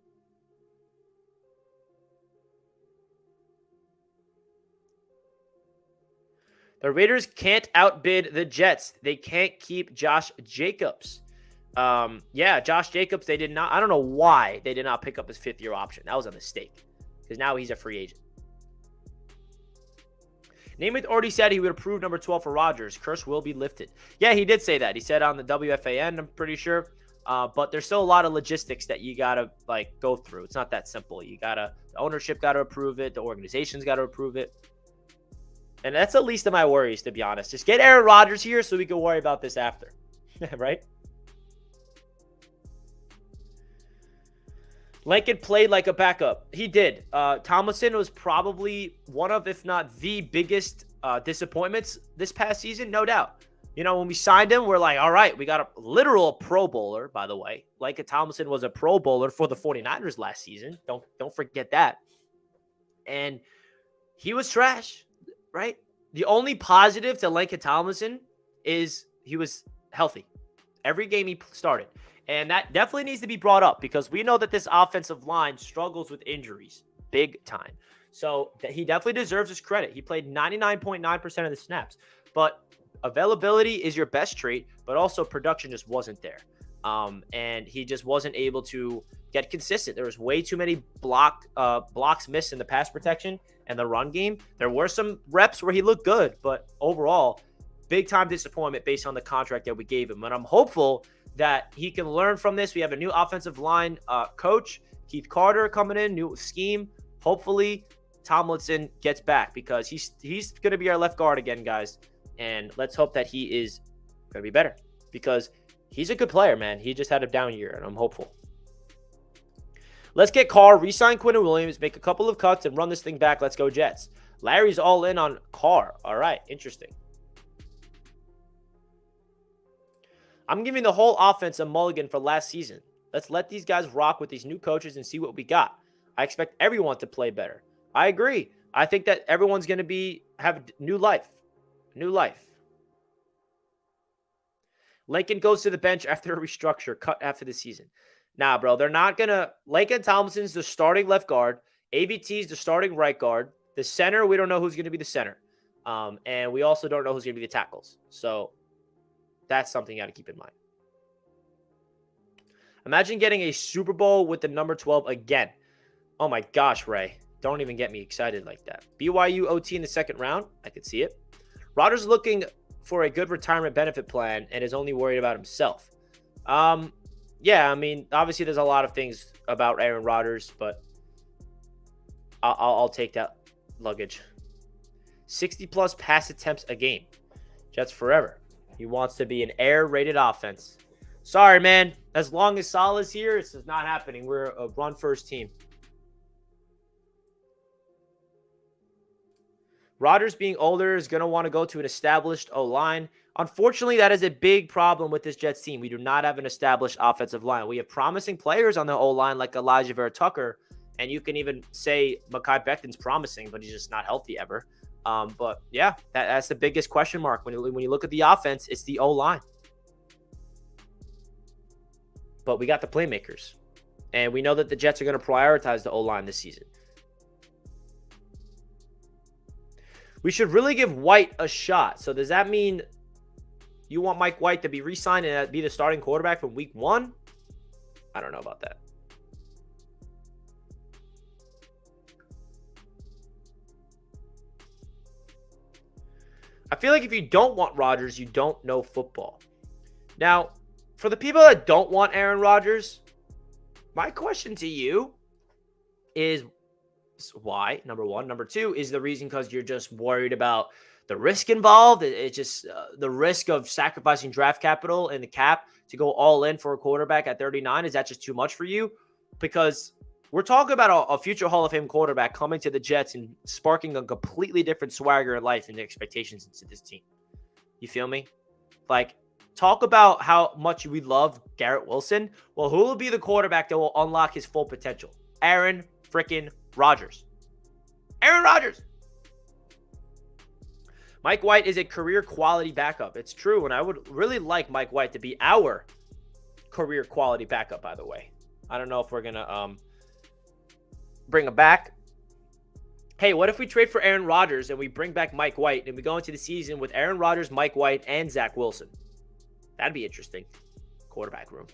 The Raiders can't outbid the Jets. They can't keep Josh Jacobs. Yeah, Josh Jacobs, they did not. I don't know why they did not pick up his 5th-year option. That was a mistake, because now he's a free agent. Namath already said he would approve number 12 for Rodgers. Curse will be lifted. Yeah, he did say that. He said on the WFAN, I'm pretty sure. But there's still a lot of logistics that you got to go through. It's not that simple. The ownership got to approve it. The organization's got to approve it. And that's the least of my worries, to be honest. Just get Aaron Rodgers here so we can worry about this after. Right? Lincoln played like a backup. He did. Tomlinson was probably one of, if not the biggest disappointments this past season, no doubt. When we signed him, we're like, all right, we got a literal Pro Bowler, by the way. Lincoln Tomlinson was a Pro Bowler for the 49ers last season. Don't forget that. And he was trash, right? The only positive to Lincoln Tomlinson is he was healthy. Every game he started. And that definitely needs to be brought up, because we know that this offensive line struggles with injuries big time. So he definitely deserves his credit. He played 99.9% of the snaps. But availability is your best trait, but also production just wasn't there. And he just wasn't able to get consistent. There was way too many blocks missed in the pass protection and the run game. There were some reps where he looked good, but overall, big-time disappointment based on the contract that we gave him. And I'm hopeful that he can learn from this. We have a new offensive line coach, Keith Carter, coming in, new scheme. Hopefully, Tomlinson gets back, because he's going to be our left guard again, guys. And let's hope that he is going to be better, because he's a good player, man. He just had a down year, and I'm hopeful. Let's get Carr, re-sign Quinnen Williams, make a couple of cuts, and run this thing back. Let's go, Jets. Larry's all in on Carr. All right, interesting. I'm giving the whole offense a mulligan for last season. Let's let these guys rock with these new coaches and see what we got. I expect everyone to play better. I agree. I think that everyone's going to have new life. New life. Lincoln goes to the bench after a restructure, cut after the season. Nah, bro, they're not going to. Lincoln Tomlinson's the starting left guard. AVT's the starting right guard. The center, we don't know who's going to be the center. And we also don't know who's going to be the tackles. So that's something you got to keep in mind. Imagine getting a Super Bowl with the number 12 again. Oh my gosh, Ray. Don't even get me excited like that. BYU OT in the second round. I could see it. Rodgers looking for a good retirement benefit plan and is only worried about himself. Yeah, I mean, obviously there's a lot of things about Aaron Rodgers, but I'll take that luggage. 60-plus pass attempts a game. Jets forever. He wants to be an air-rated offense. Sorry, man. As long as Saleh's here, this is not happening. We're a run-first team. Rodgers being older is going to want to go to an established O-line. Unfortunately, that is a big problem with this Jets team. We do not have an established offensive line. We have promising players on the O-line like Elijah Vera-Tucker, and you can even say Mekhi Becton's promising, but he's just not healthy ever. But yeah, that's the biggest question mark. When you look at the offense, it's the O-line. But we got the playmakers. And we know that the Jets are going to prioritize the O-line this season. We should really give White a shot. So does that mean you want Mike White to be re-signed and be the starting quarterback from week 1? I don't know about that. I feel like if you don't want Rodgers, you don't know football. Now, for the people that don't want Aaron Rodgers, my question to you is why, number one. Number two, is the reason because you're just worried about the risk involved? It's just the risk of sacrificing draft capital and the cap to go all in for a quarterback at 39. Is that just too much for you? Because we're talking about a future Hall of Fame quarterback coming to the Jets and sparking a completely different swagger in life and expectations into this team. You feel me? Like, talk about how much we love Garrett Wilson. Well, who will be the quarterback that will unlock his full potential? Aaron freaking Rodgers. Aaron Rodgers. Mike White is a career quality backup. It's true, and I would really like Mike White to be our career quality backup, by the way. I don't know if we're going to bring him back. Hey, what if we trade for Aaron Rodgers and we bring back Mike White and we go into the season with Aaron Rodgers, Mike White, and Zach Wilson? That'd be interesting. Quarterback room.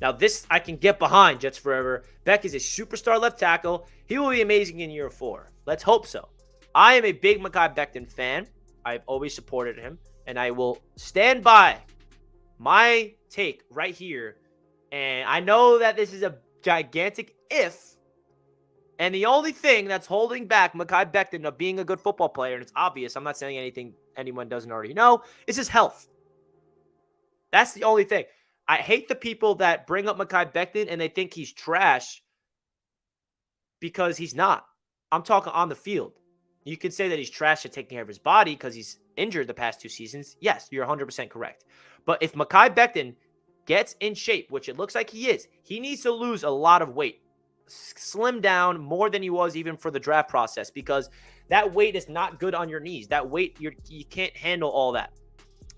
Now, this I can get behind, Jets forever. Beck is a superstar left tackle. He will be amazing in year 4. Let's hope so. I am a big Mekhi Becton fan. I've always supported him, and I will stand by my take right here. And I know that this is a gigantic if, and the only thing that's holding back Mekhi Becton of being a good football player, and it's obvious, I'm not saying anything anyone doesn't already know, is his health. That's the only thing. I hate the people that bring up Mekhi Becton and they think he's trash because he's not. I'm talking on the field. You can say that he's trash at taking care of his body because he's injured the past 2 seasons. Yes, you're 100% correct. But if Mekhi Becton gets in shape, which it looks like he is, he needs to lose a lot of weight. Slim down more than he was even for the draft process, because that weight is not good on your knees. That weight, you can't handle all that.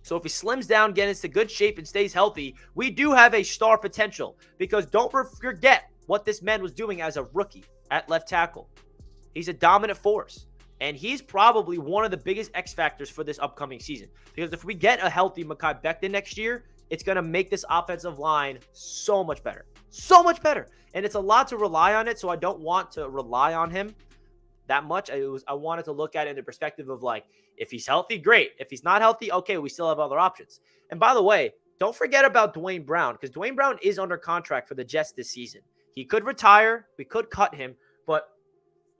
So if he slims down, gets into good shape, and stays healthy, we do have a star potential. Because don't forget what this man was doing as a rookie at left tackle. He's a dominant force. And he's probably one of the biggest X factors for this upcoming season. Because if we get a healthy Mekhi Becton next year, it's going to make this offensive line so much better. So much better. And it's a lot to rely on it, so I don't want to rely on him that much. I wanted to look at it in the perspective of, like, if he's healthy, great. If he's not healthy, okay, we still have other options. And by the way, don't forget about Dwayne Brown, because Dwayne Brown is under contract for the Jets this season. He could retire. We could cut him. But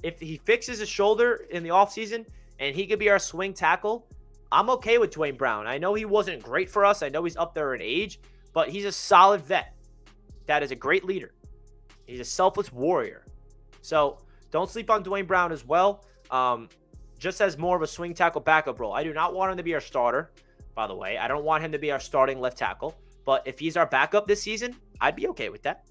if he fixes his shoulder in the offseason and he could be our swing tackle, I'm okay with Dwayne Brown. I know he wasn't great for us. I know he's up there in age, but he's a solid vet. That is a great leader. He's a selfless warrior. So don't sleep on Dwayne Brown as well. Just as more of a swing tackle backup role. I do not want him to be our starter, by the way. I don't want him to be our starting left tackle. But if he's our backup this season, I'd be okay with that.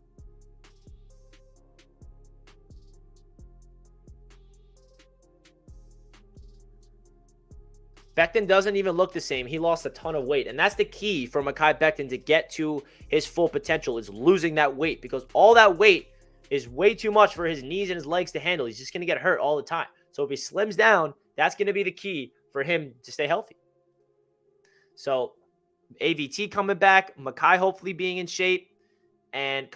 Becton doesn't even look the same. He lost a ton of weight. And that's the key for Mekhi Becton to get to his full potential, is losing that weight, because all that weight is way too much for his knees and his legs to handle. He's just going to get hurt all the time. So if he slims down, that's going to be the key for him to stay healthy. So AVT coming back, Mekhi hopefully being in shape, and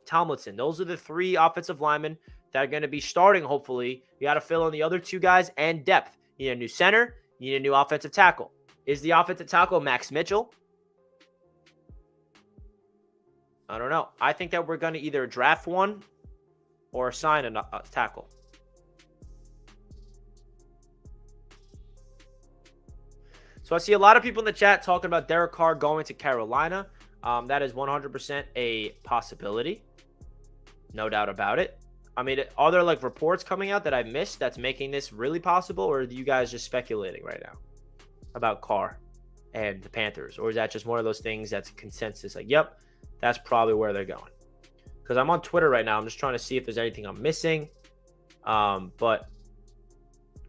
Tomlinson. Those are the 3 offensive linemen that are going to be starting, hopefully. You got to fill in the other 2 guys and depth. You need a new center. You need a new offensive tackle. Is the offensive tackle Max Mitchell? I don't know. I think that we're going to either draft one or sign a tackle. So I see a lot of people in the chat talking about Derek Carr going to Carolina. That is 100% a possibility. No doubt about it. I mean, are there like reports coming out that I missed that's making this really possible? Or are you guys just speculating right now about Carr and the Panthers? Or is that just one of those things that's consensus? Like, yep, that's probably where they're going. Because I'm on Twitter right now. I'm just trying to see if there's anything I'm missing. But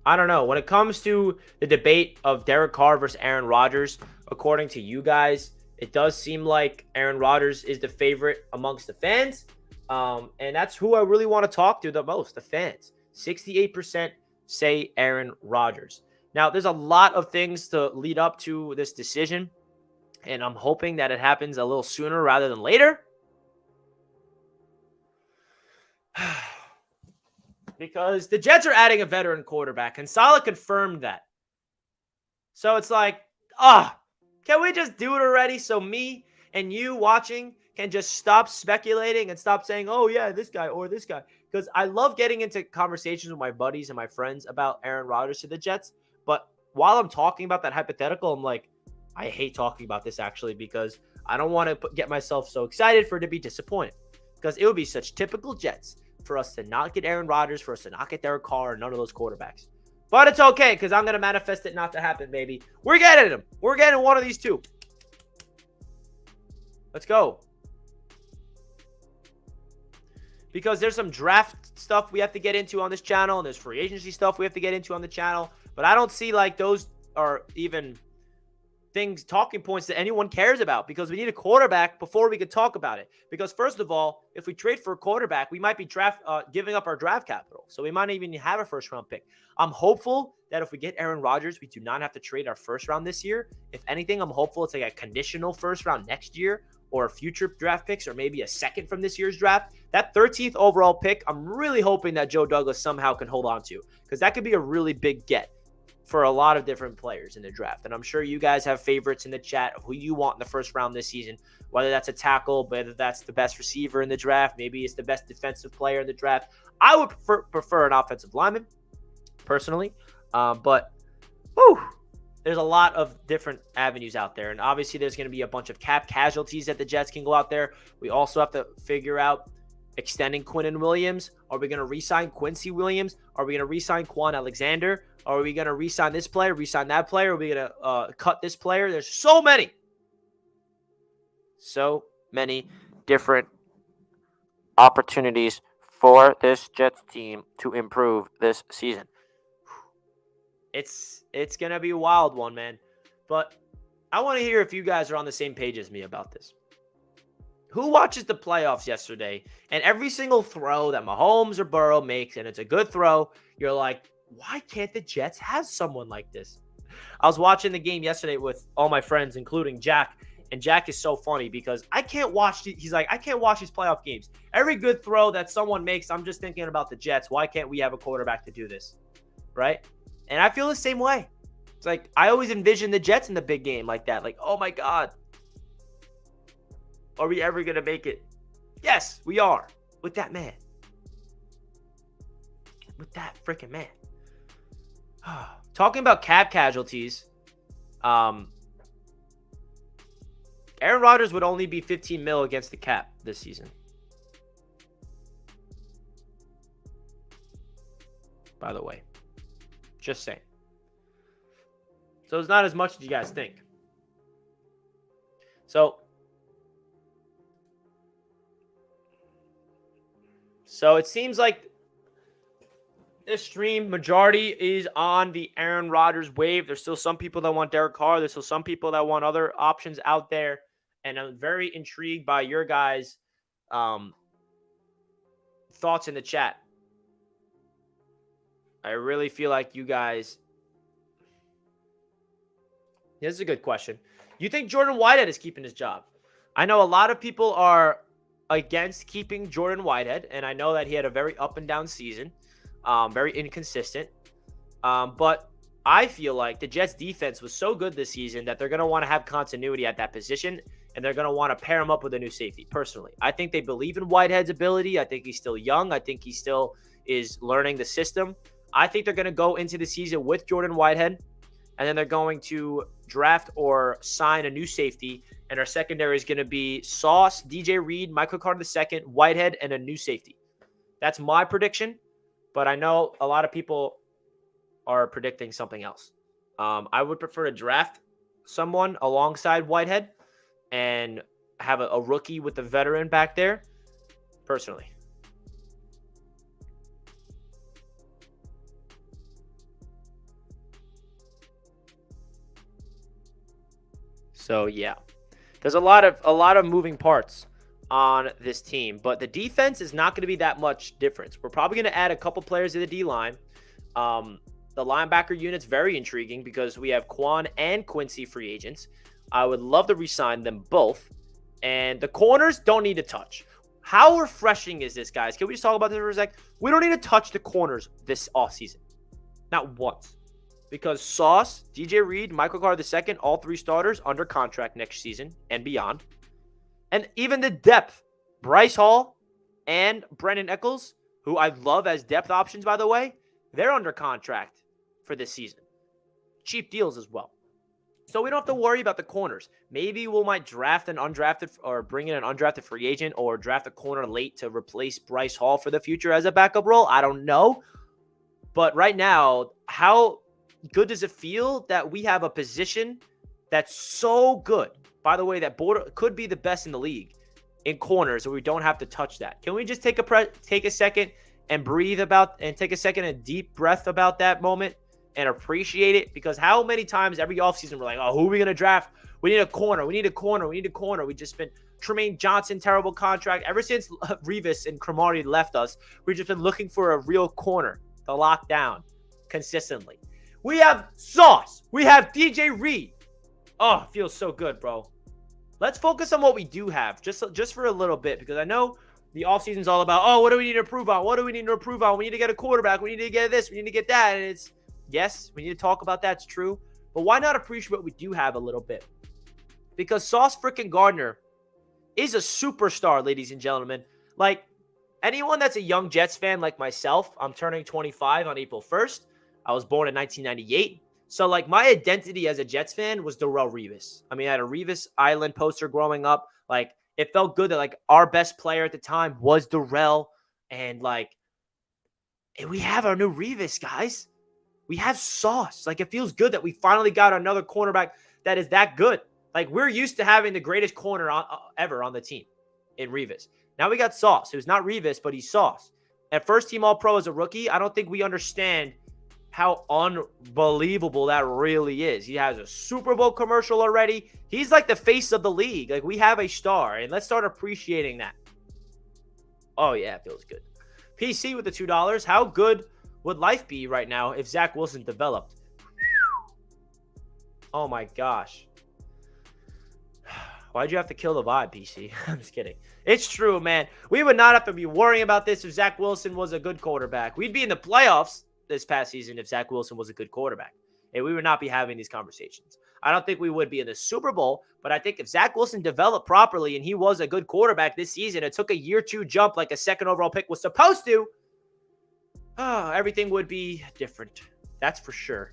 I don't know. When it comes to the debate of Derek Carr versus Aaron Rodgers, according to you guys, it does seem like Aaron Rodgers is the favorite amongst the fans. And that's who I really want to talk to the most, the fans. 68% say Aaron Rodgers. Now, there's a lot of things to lead up to this decision, and I'm hoping that it happens a little sooner rather than later. Because the Jets are adding a veteran quarterback, and Saleh confirmed that. So it's like, can we just do it already so me and you watching can just stop speculating and stop saying, oh, yeah, this guy or this guy? Because I love getting into conversations with my buddies and my friends about Aaron Rodgers to the Jets. But while I'm talking about that hypothetical, I'm like, I hate talking about this actually, because I don't want to get myself so excited for it to be disappointed. Because it would be such typical Jets for us to not get Aaron Rodgers, for us to not get Derek Carr, or none of those quarterbacks. But it's okay, because I'm going to manifest it not to happen, baby. We're getting him. We're getting one of these 2. Let's go. Because there's some draft stuff we have to get into on this channel, and there's free agency stuff we have to get into on the channel. But I don't see like those are even things, talking points that anyone cares about, because we need a quarterback before we could talk about it. Because first of all, if we trade for a quarterback, we might be giving up our draft capital. So we might not even have a first-round pick. I'm hopeful that if we get Aaron Rodgers, we do not have to trade our first round this year. If anything, I'm hopeful it's like a conditional first round next year, or future draft picks, or maybe a second from this year's draft. That 13th overall pick, I'm really hoping that Joe Douglas somehow can hold on to, because that could be a really big get for a lot of different players in the draft. And I'm sure you guys have favorites in the chat of who you want in the first round this season, whether that's a tackle, whether that's the best receiver in the draft, maybe it's the best defensive player in the draft. I would prefer an offensive lineman, personally. But there's a lot of different avenues out there. And obviously there's going to be a bunch of cap casualties that the Jets can go out there. We also have to figure out extending Quinnen Williams. Are we going to re-sign Quincy Williams? Are we going to re-sign Quan Alexander? Are we going to re-sign this player, re-sign that player? Are we going to cut this player? There's so many different opportunities for this Jets team to improve this season. It's going to be a wild one, man. But I want to hear if you guys are on the same page as me about this. Who watches the playoffs yesterday, and every single throw that Mahomes or Burrow makes, and it's a good throw, you're like, why can't the Jets have someone like this? I was watching the game yesterday with all my friends, including Jack, and Jack is so funny because I can't watch these playoff games. Every good throw that someone makes, I'm just thinking about the Jets. Why can't we have a quarterback to do this? Right? And I feel the same way. It's like I always envision the Jets in the big game like that. Like, oh my God. Are we ever going to make it? Yes, we are. With that man. With that freaking man. Talking about cap casualties, Aaron Rodgers would only be $15 million against the cap this season. By the way. Just saying. So it's not as much as you guys think. So So it seems like this stream majority is on the Aaron Rodgers wave. There's still some people that want Derek Carr. There's still some people that want other options out there. And I'm very intrigued by your guys' thoughts in the chat. I really feel like you guys. This is a good question. You think Jordan Whitehead is keeping his job? I know a lot of people are against keeping Jordan Whitehead, and I know that he had a very up and down season, very inconsistent. But I feel like the Jets defense was so good this season that they're going to want to have continuity at that position, and they're going to want to pair him up with a new safety. Personally, I think they believe in Whitehead's ability. I think he's still young. I think he still is learning the system. I think they're going to go into the season with Jordan Whitehead, and then they're going to draft or sign a new safety. And our secondary is going to be Sauce, DJ Reed, Michael Carter II, Whitehead, and a new safety. That's my prediction, but I know a lot of people are predicting something else. I would prefer to draft someone alongside Whitehead and have a rookie with a veteran back there, personally. So, yeah. There's a lot of moving parts on this team, but the defense is not going to be that much difference. We're probably going to add a couple players to the D-line. The linebacker unit's very intriguing because we have Quan and Quincy free agents. I would love to re-sign them both. And the corners don't need to touch. How refreshing is this, guys? Can we just talk about this for a sec? We don't need to touch the corners this offseason. Not once. Because Sauce, DJ Reed, Michael Carter II, all three starters under contract next season and beyond. And even the depth, Bryce Hall and Brendan Eccles, who I love as depth options, by the way, they're under contract for this season. Cheap deals as well. So we don't have to worry about the corners. Maybe we might draft an undrafted or bring in an undrafted free agent or draft a corner late to replace Bryce Hall for the future as a backup role. I don't know. But right now, how good does it feel that we have a position that's so good, by the way, that could be the best in the league in corners, so we don't have to touch that? Can we just take a second and breathe about and take a second and deep breath about that moment and appreciate it? Because how many times every offseason we're like, oh, who are we going to draft? We need a corner. We need a corner. We need a corner. We just been Tremaine Johnson, terrible contract. Ever since Revis and Cromartie left us, we've just been looking for a real corner to lock down consistently. We have Sauce. We have DJ Reed. Oh, it feels so good, bro. Let's focus on what we do have just for a little bit, because I know the offseason's all about, oh, what do we need to improve on? What do we need to improve on? We need to get a quarterback. We need to get this. We need to get that. And it's, yes, we need to talk about that. It's true. But why not appreciate what we do have a little bit? Because Sauce freaking Gardner is a superstar, ladies and gentlemen. Like, anyone that's a young Jets fan like myself, I'm turning 25 on April 1st. I was born in 1998. So, like, my identity as a Jets fan was Darrelle Revis. I mean, I had a Revis Island poster growing up. Like, it felt good that, like, our best player at the time was Darrelle. And, like, and we have our new Revis, guys. We have Sauce. Like, it feels good that we finally got another cornerback that is that good. Like, we're used to having the greatest corner ever on the team in Revis. Now we got Sauce, who's not Revis, but he's Sauce. At first team All-Pro as a rookie, I don't think we understand how unbelievable that really is. He has a Super Bowl commercial already. He's like the face of the league. Like, we have a star, and let's start appreciating that. Oh, yeah, it feels good. PC with the $2. How good would life be right now if Zach Wilson developed? Oh, my gosh. Why'd you have to kill the vibe, PC? I'm just kidding. It's true, man. We would not have to be worrying about this if Zach Wilson was a good quarterback. We'd be in the playoffs this past season if Zach Wilson was a good quarterback. And we would not be having these conversations. I don't think we would be in the Super Bowl, but I think if Zach Wilson developed properly and he was a good quarterback this season, it took a year 2 jump like a second overall pick was supposed to, everything would be different. That's for sure.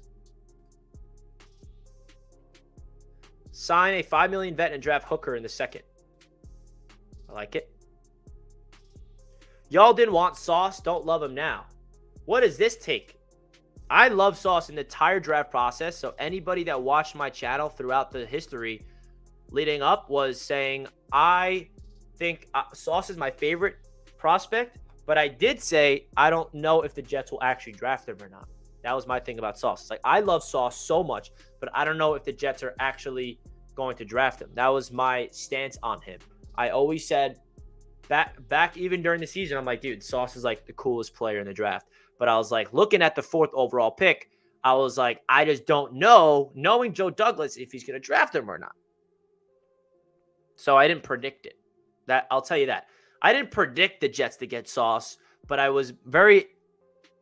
Sign a $5 million vet and draft Hooker in the second. I like it. Y'all didn't want Sauce. Don't love him now. What does this take? I love Sauce in the entire draft process. So anybody that watched my channel throughout the history leading up was saying, I think Sauce is my favorite prospect But I did say I don't know if the Jets will actually draft him or not. That was my thing about Sauce. It's like, I love Sauce so much, but I don't know if the Jets are actually going to draft him. That was my stance on him. I always said back even during the season, I'm like, dude, Sauce is like the coolest player in the draft. But I was like, looking at the 4th overall pick, I was like, I just don't know, knowing Joe Douglas, if he's going to draft him or not. So I didn't predict it. That I'll tell you that. I didn't predict the Jets to get Sauce, but I was very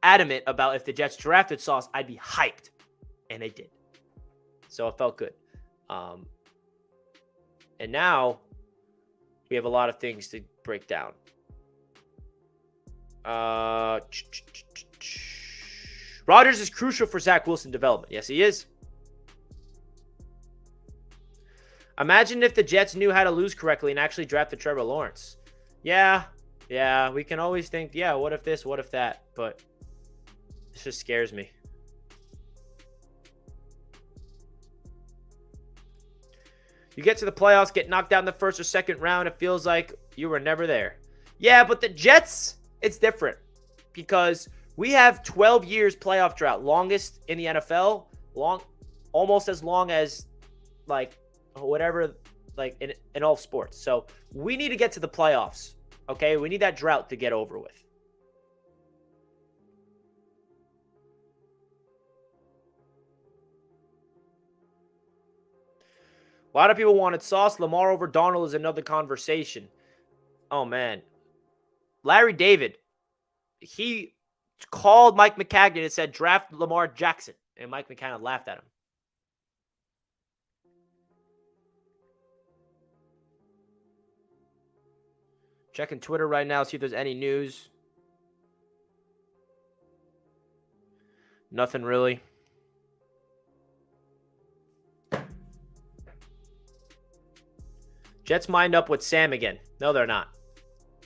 adamant about if the Jets drafted Sauce, I'd be hyped. And they did. So it felt good. And now we have a lot of things to break down. Rodgers is crucial for Zach Wilson development. Yes, he is. Imagine if the Jets knew how to lose correctly and actually drafted Trevor Lawrence. Yeah, we can always think, yeah, what if this, what if that? But this just scares me. You get to the playoffs, get knocked out in the 1st or 2nd round, it feels like you were never there. Yeah, but the Jets, it's different because we have 12 years playoff drought, longest in the NFL, almost as long as like whatever, like in all sports. So we need to get to the playoffs, okay? We need that drought to get over with. A lot of people wanted Sauce. Lamar over Darnold is another conversation. Oh, man. Larry David, he called Mike McCagnon and said, draft Lamar Jackson. And Mike McCagnon laughed at him. Checking Twitter right now, see if there's any news. Nothing really. Jets mind up with Sam again. No, they're not.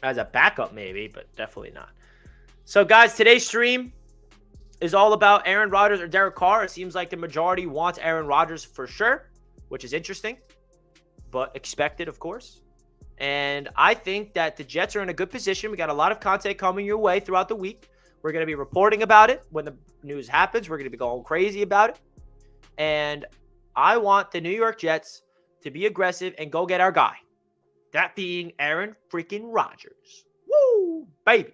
As a backup, maybe, but definitely not. So, guys, today's stream is all about Aaron Rodgers or Derek Carr. It seems like the majority wants Aaron Rodgers for sure, which is interesting, but expected, of course. And I think that the Jets are in a good position. We got a lot of content coming your way throughout the week. We're going to be reporting about it when the news happens. We're going to be going crazy about it. And I want the New York Jets to be aggressive and go get our guy. That being Aaron freaking Rodgers. Woo, baby.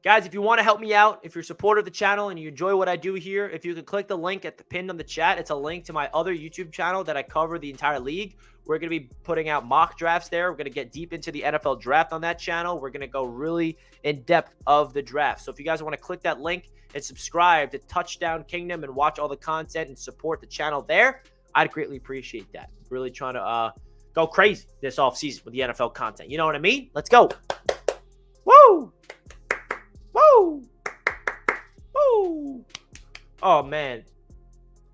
Guys, if you want to help me out, if you're a supporter of the channel and you enjoy what I do here, if you could click the link at the pinned on the chat, it's a link to my other YouTube channel that I cover the entire league. We're going to be putting out mock drafts there. We're going to get deep into the NFL draft on that channel. We're going to go really in depth of the draft. So if you guys want to click that link and subscribe to Touchdown Kingdom and watch all the content and support the channel there, I'd greatly appreciate that. Really trying to go crazy this offseason with the NFL content. You know what I mean? Let's go. Woo! Woo! Woo! Oh, man.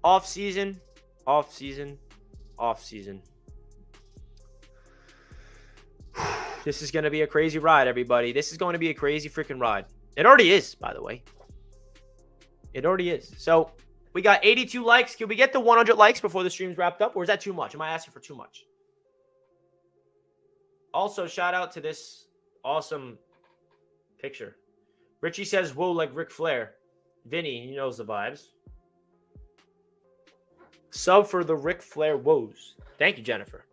Off-season. This is going to be a crazy ride, everybody. This is going to be a crazy freaking ride. It already is, by the way. It already is. So, we got 82 likes. Can we get the 100 likes before the stream's wrapped up? Or is that too much? Am I asking for too much? Also, shout out to this awesome picture. Richie says, whoa, like Ric Flair. Vinny, he knows the vibes. Sub for the Ric Flair woes. Thank you, Jennifer.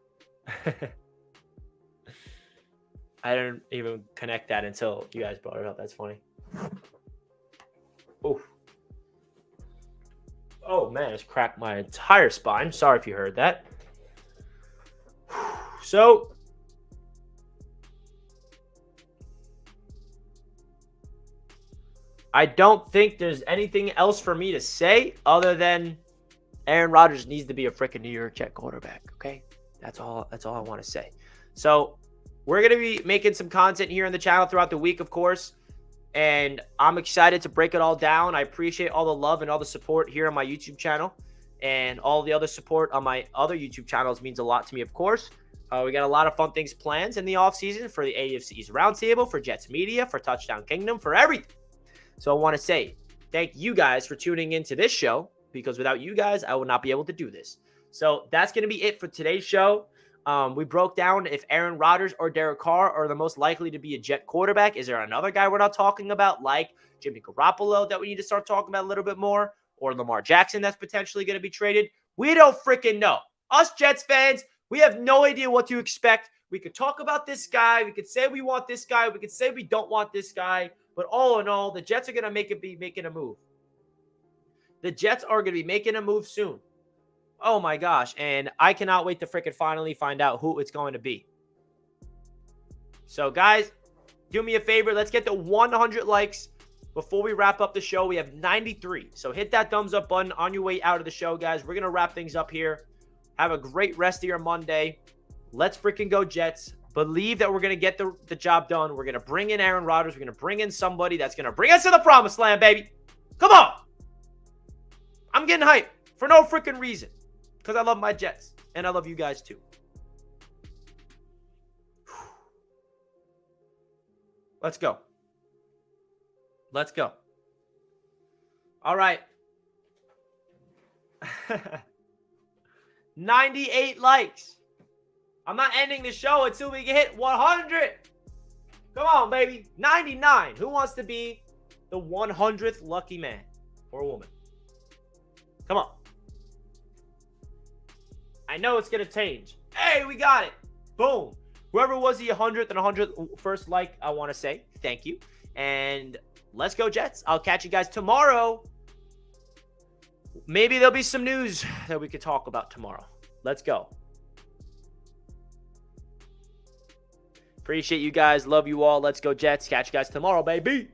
I didn't even connect that until you guys brought it up. That's funny. Oh. Oh, man, it's cracked my entire spine. Sorry if you heard that. So, I don't think there's anything else for me to say other than Aaron Rodgers needs to be a freaking New York Jet quarterback, okay? That's all I want to say. So, we're going to be making some content here on the channel throughout the week, of course. And I'm excited to break it all down. I appreciate all the love and all the support here on my YouTube channel. And all the other support on my other YouTube channels means a lot to me, of course. We got a lot of fun things planned in the offseason for the AFC's Roundtable, for Jets Media, for Touchdown Kingdom, for everything. So I want to say thank you guys for tuning into this show, because without you guys, I would not be able to do this. So that's going to be it for today's show. We broke down if Aaron Rodgers or Derek Carr are the most likely to be a Jet quarterback. Is there another guy we're not talking about, like Jimmy Garoppolo, that we need to start talking about a little bit more? Or Lamar Jackson that's potentially going to be traded? We don't freaking know. Us Jets fans, we have no idea what to expect. We could talk about this guy. We could say we want this guy. We could say we don't want this guy. But all in all, the Jets are going to be making a move. The Jets are going to be making a move soon. Oh my gosh. And I cannot wait to freaking finally find out who it's going to be. So guys, do me a favor. Let's get to 100 likes before we wrap up the show. We have 93. So hit that thumbs up button on your way out of the show, guys. We're going to wrap things up here. Have a great rest of your Monday. Let's freaking go Jets. Believe that we're going to get the job done. We're going to bring in Aaron Rodgers. We're going to bring in somebody that's going to bring us to the promised land, baby. Come on. I'm getting hyped for no freaking reason. Because I love my Jets. And I love you guys too. Let's go. Let's go. All right. 98 likes. I'm not ending the show until we hit 100. Come on, baby. 99. Who wants to be the 100th lucky man or woman? Come on. I know it's going to change. Hey, we got it. Boom. Whoever was the 100th and 101st like, I want to say thank you. And let's go Jets. I'll catch you guys tomorrow. Maybe there'll be some news that we could talk about tomorrow. Let's go. Appreciate you guys. Love you all. Let's go Jets. Catch you guys tomorrow, baby.